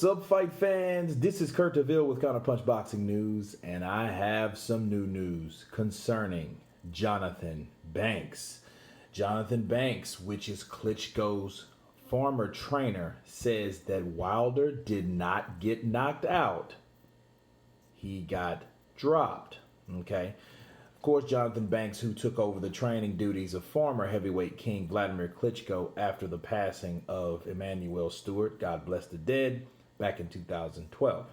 What's up, fight fans? This is Kurt DeVille with Counterpunch Boxing News, and I have some new news concerning Jonathan Banks. Jonathan Banks, which is Klitschko's former trainer, says that Wilder did not get knocked out. He got dropped. Okay. Of course, Jonathan Banks, who took over the training duties of former heavyweight king Wladimir Klitschko after the passing of Emmanuel Stewart, God bless the dead, back in 2012.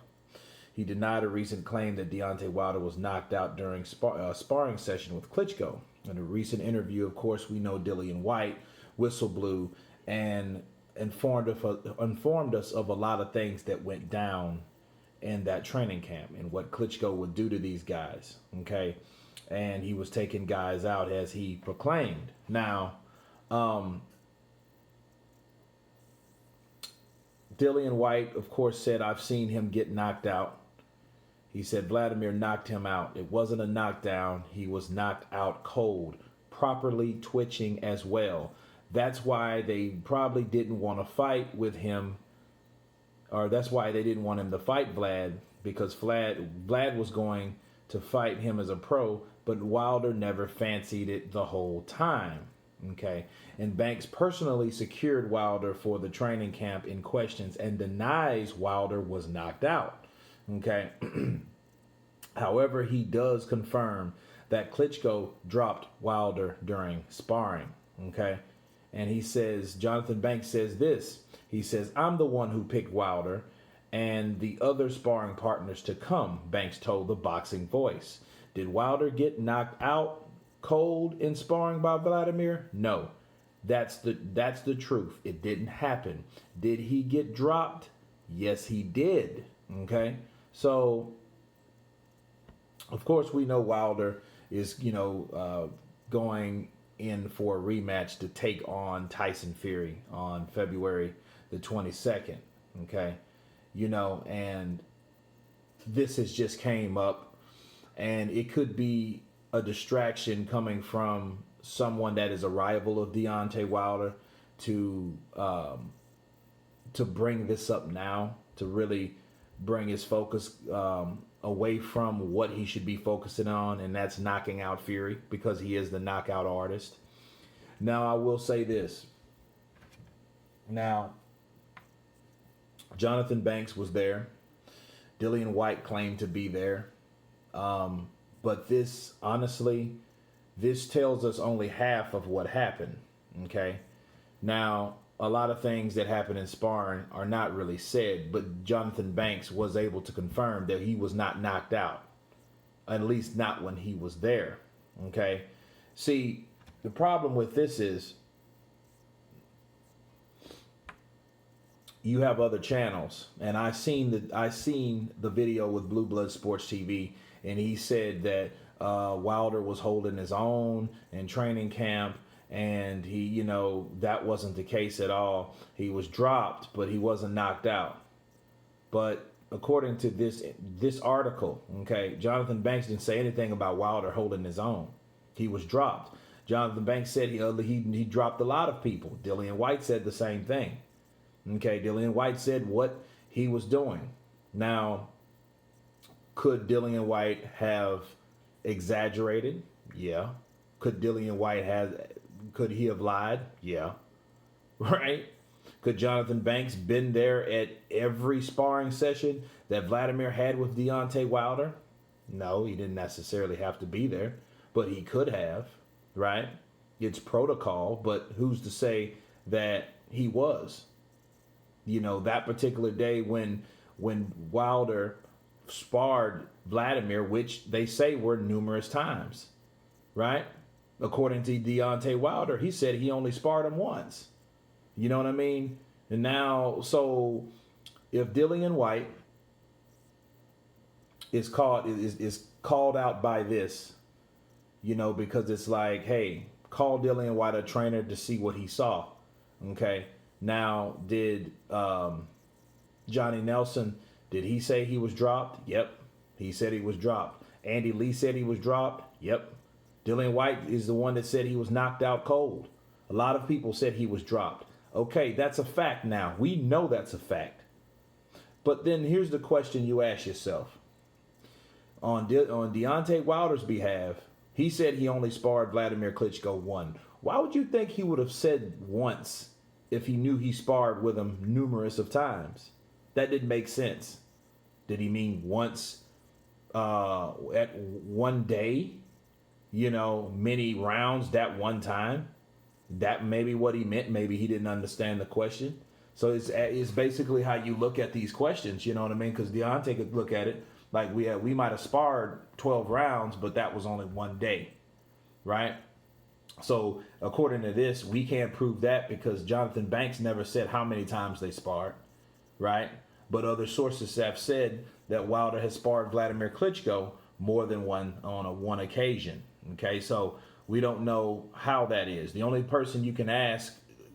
He denied a recent claim that Deontay Wilder was knocked out during a sparring session with Klitschko. In a recent interview, of course, we know Dillian Whyte whistle blew and informed us of a lot of things that went down in that training camp and what Klitschko would do to these guys. Okay. And he was taking guys out as he proclaimed. Now, Dillian Whyte, of course, said, I've seen him get knocked out. He said Wladimir knocked him out. It wasn't a knockdown. He was knocked out cold, properly twitching as well. That's why they probably didn't want to fight with him, or that's why they didn't want him to fight Vlad, because Vlad was going to fight him as a pro, but Wilder never fancied it the whole time. Okay. And Banks personally secured Wilder for the training camp in questions and denies Wilder was knocked out. Okay. However, he does confirm that Klitschko dropped Wilder during sparring. Okay. And he says, Jonathan Banks says this. He says, I'm the one who picked Wilder and the other sparring partners to come, Banks told the Boxing Voice. Did Wilder get knocked out cold in sparring by Wladimir? No. That's the truth. It didn't happen. Did he get dropped? Yes, he did. Okay? So, of course, we know Wilder is, going in for a rematch to take on Tyson Fury on February the 22nd. Okay? And this has just came up, and it could be a distraction coming from someone that is a rival of Deontay Wilder to bring this up now, to really bring his focus away from what he should be focusing on, and that's knocking out Fury, because he is the knockout artist. Now, I will say this. Now, Jonathan Banks was there. Dillian Whyte claimed to be there. But this, honestly, this tells us only half of what happened. Okay. Now, a lot of things that happen in sparring are not really said, but Jonathan Banks was able to confirm that he was not knocked out, at least not when he was there. Okay. See, the problem with this is you have other channels, and I seen the video with Blue Blood Sports TV, and he said that Wilder was holding his own in training camp, and he, that wasn't the case at all. He was dropped, but he wasn't knocked out. But according to this article, okay, Jonathan Banks didn't say anything about Wilder holding his own. He was dropped. Jonathan Banks said he dropped a lot of people. Dillian Whyte said the same thing. Okay, Dillian Whyte said what he was doing. Now, could Dillian Whyte have exaggerated? Yeah. Could could he have lied? Yeah. Right? Could Jonathan Banks been there at every sparring session that Wladimir had with Deontay Wilder? No, he didn't necessarily have to be there, but he could have, right? It's protocol, but who's to say that he was? That particular day when Wilder sparred Wladimir, which they say were numerous times, right? According to Deontay Wilder, he said he only sparred him once. You know what I mean? And now, so if Dillian Whyte is called out by this, because it's like, hey, call Dillian Whyte a trainer to see what he saw. Okay. Now, did Johnny Nelson, did he say he was dropped? Yep. He said he was dropped. Andy Lee said he was dropped? Yep. Dillian Whyte is the one that said he was knocked out cold. A lot of people said he was dropped. Okay, that's a fact now. We know that's a fact. But then here's the question you ask yourself. On Deontay Wilder's behalf, he said he only sparred Wladimir Klitschko once. Why would you think he would have said once if he knew he sparred with him numerous of times? That didn't make sense. Did he mean once at one day? Many rounds that one time? That may be what he meant. Maybe he didn't understand the question. So it's basically how you look at these questions, you know what I mean? Because Deontay could look at it like we might have sparred 12 rounds, but that was only one day, right? So according to this, we can't prove that because Jonathan Banks never said how many times they sparred, right? But other sources have said that Wilder has sparred Wladimir Klitschko more than one occasion. Okay, so we don't know how that is. The only person you can ask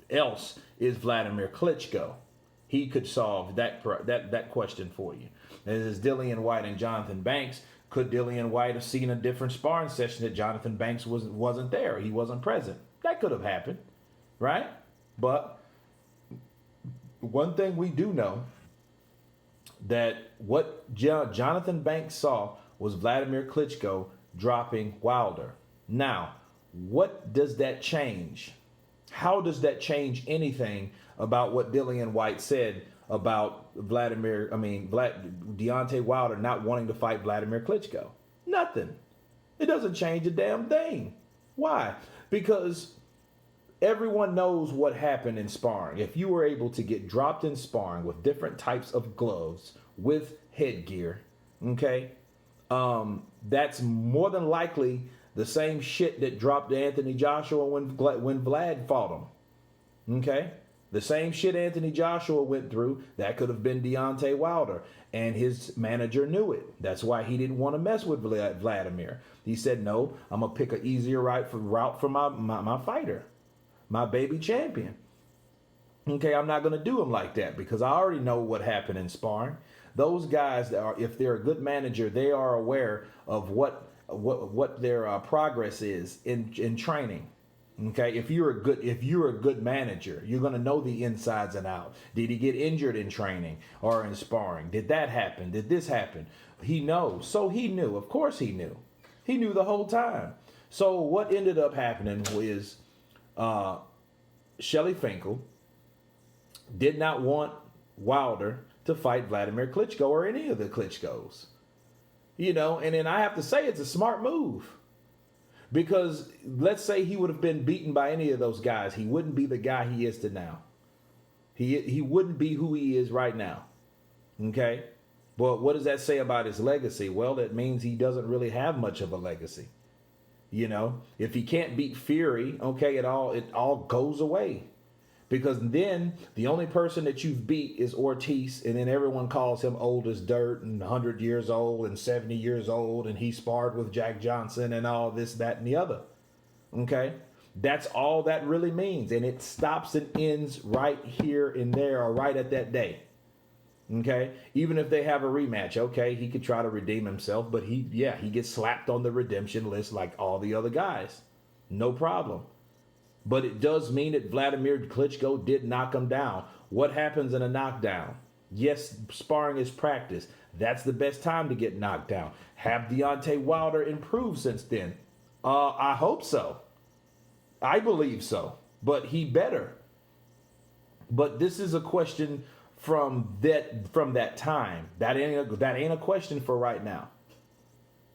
else is Wladimir Klitschko. He could solve that question for you. This is Dillian Whyte and Jonathan Banks. Could Dillian Whyte have seen a different sparring session that Jonathan Banks wasn't there? He wasn't present. That could have happened, right? But one thing we do know, that what Jonathan Banks saw was Wladimir Klitschko dropping Wilder. Now, what does that change? How does that change anything about what Dillian Whyte said about Deontay Wilder not wanting to fight Wladimir Klitschko? Nothing. It doesn't change a damn thing. Why? Because everyone knows what happened in sparring. If you were able to get dropped in sparring with different types of gloves, with headgear, okay, that's more than likely the same shit that dropped Anthony Joshua when Vlad fought him. Okay? The same shit Anthony Joshua went through, that could have been Deontay Wilder. And his manager knew it. That's why he didn't want to mess with Wladimir. He said, no, I'm going to pick an easier route for my fighter, my baby champion. Okay, I'm not going to do him like that because I already know what happened in sparring. Those guys, if they're a good manager, they are aware of what their progress is in training. Okay, if you're a good manager, you're going to know the insides and out. Did he get injured in training or in sparring? Did that happen? Did this happen? He knows. So he knew. Of course he knew. He knew the whole time. So what ended up happening was Shelly Finkel did not want Wilder to fight Wladimir Klitschko or any of the Klitschko's. And then I have to say it's a smart move. Because let's say he would have been beaten by any of those guys, he wouldn't be the guy he is to now. He wouldn't be who he is right now. Okay? But what does that say about his legacy? Well, that means he doesn't really have much of a legacy. If he can't beat Fury, okay, it all goes away. Because then the only person that you've beat is Ortiz, and then everyone calls him old as dirt and 100 years old and 70 years old, and he sparred with Jack Johnson and all this, that, and the other. Okay? That's all that really means. And it stops and ends right here and there or right at that day. Okay? Even if they have a rematch, okay, he could try to redeem himself, but he gets slapped on the redemption list like all the other guys. No problem. But it does mean that Wladimir Klitschko did knock him down. What happens in a knockdown? Yes, sparring is practice. That's the best time to get knocked down. Have Deontay Wilder improved since then? I hope so. I believe so. But he better. But this is a question from that time. That ain't a question for right now.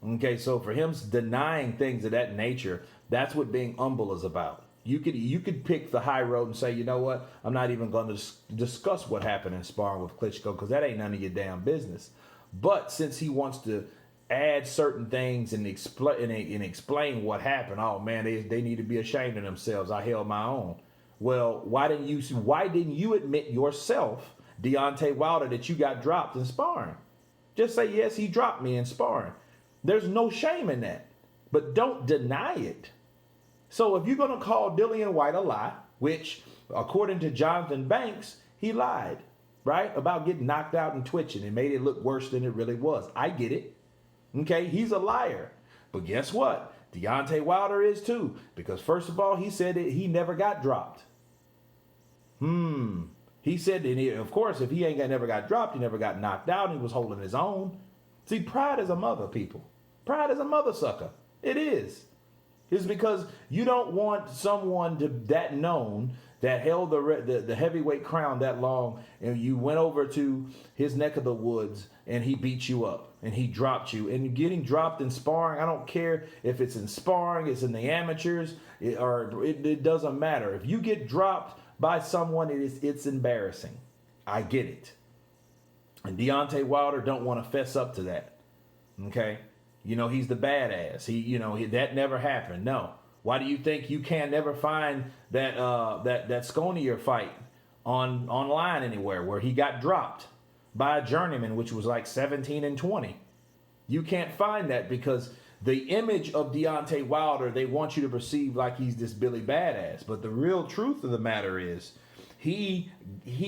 Okay, so for him denying things of that nature, that's what being humble is about. You could pick the high road and say, you know what, I'm not even going to discuss what happened in sparring with Klitschko because that ain't none of your damn business. But since he wants to add certain things and explain what happened, oh man, they need to be ashamed of themselves. I held my own. Well, why didn't you admit yourself, Deontay Wilder, that you got dropped in sparring? Just say, yes, he dropped me in sparring. There's no shame in that. But don't deny it. So if you're going to call Dillian Whyte a lie, which according to Jonathan Banks, he lied, right? About getting knocked out and twitching and made it look worse than it really was. I get it. Okay, he's a liar. But guess what? Deontay Wilder is too. Because first of all, he said that he never got dropped. He said, and of course, if he never got dropped, he never got knocked out, and he was holding his own. See, pride is a mother, people. Pride is a mother sucker. It is. It's because you don't want someone that known that held the heavyweight crown that long, and you went over to his neck of the woods and he beat you up and he dropped you. And getting dropped in sparring, I don't care if it's in sparring, it's in the amateurs, it doesn't matter. If you get dropped by someone, it's embarrassing. I get it. And Deontay Wilder don't want to fess up to that. Okay? You know, he's the badass. That never happened. No. Why do you think you can never find that Sconier fight online anywhere where he got dropped by a journeyman, which was like 17-20? You can't find that because the image of Deontay Wilder, they want you to perceive like he's this Billy Badass. But the real truth of the matter is he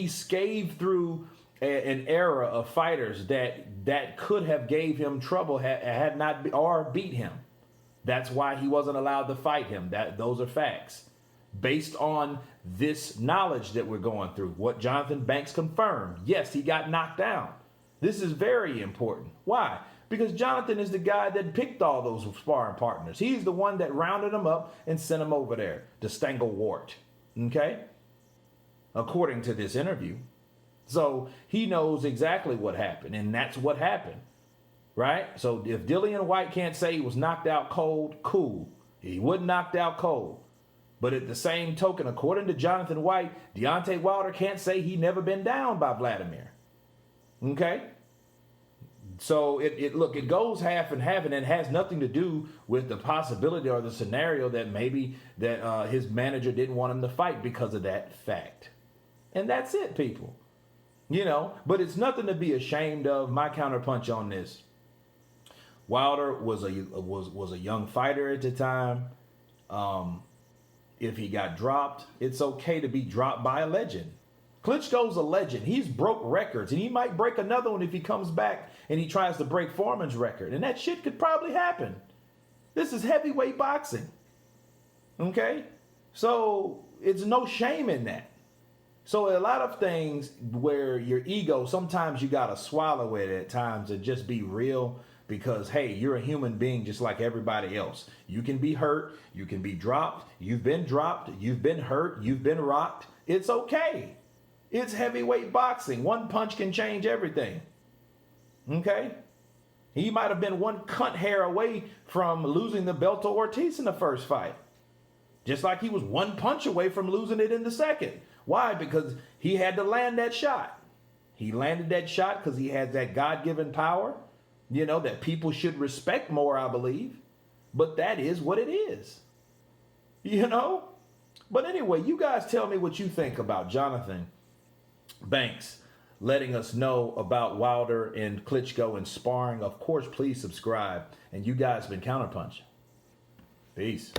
scathed through an era of fighters that could have gave him trouble had not or beat him. That's why he wasn't allowed to fight him. Those are facts. Based on this knowledge that we're going through, what Jonathan Banks confirmed. Yes, he got knocked down. This is very important. Why? Because Jonathan is the guy that picked all those sparring partners. He's the one that rounded them up and sent them over there to Stangle Wart. Okay? According to this interview. So he knows exactly what happened, and that's what happened. Right? So if Dillian White can't say he was knocked out cold, cool. He wasn't knocked out cold. But at the same token, according to Jonathan White, Deontay Wilder can't say he never been down by Wladimir. Okay? So it goes half and half, and it has nothing to do with the possibility or the scenario that maybe that his manager didn't want him to fight because of that fact. And that's it, people. You know, but it's nothing to be ashamed of. My counterpunch on this. Wilder was a young fighter at the time. If he got dropped, it's okay to be dropped by a legend. Klitschko's a legend. He's broke records, and he might break another one if he comes back and he tries to break Foreman's record. And that shit could probably happen. This is heavyweight boxing. Okay? So it's no shame in that. So a lot of things where your ego, sometimes you got to swallow it at times and just be real. Because, hey, you're a human being just like everybody else. You can be hurt. You can be dropped. You've been dropped. You've been hurt. You've been rocked. It's okay. It's heavyweight boxing. One punch can change everything. Okay? He might have been one cunt hair away from losing the belt to Ortiz in the first fight. Just like he was one punch away from losing it in the second. Why? Because he had to land that shot. He landed that shot because he had that God-given power. You know, that people should respect more, I believe. But that is what it is. You know? But anyway, you guys tell me what you think about Jonathan Banks letting us know about Wilder and Klitschko and sparring. Of course, please subscribe. And you guys been counterpunching. Peace.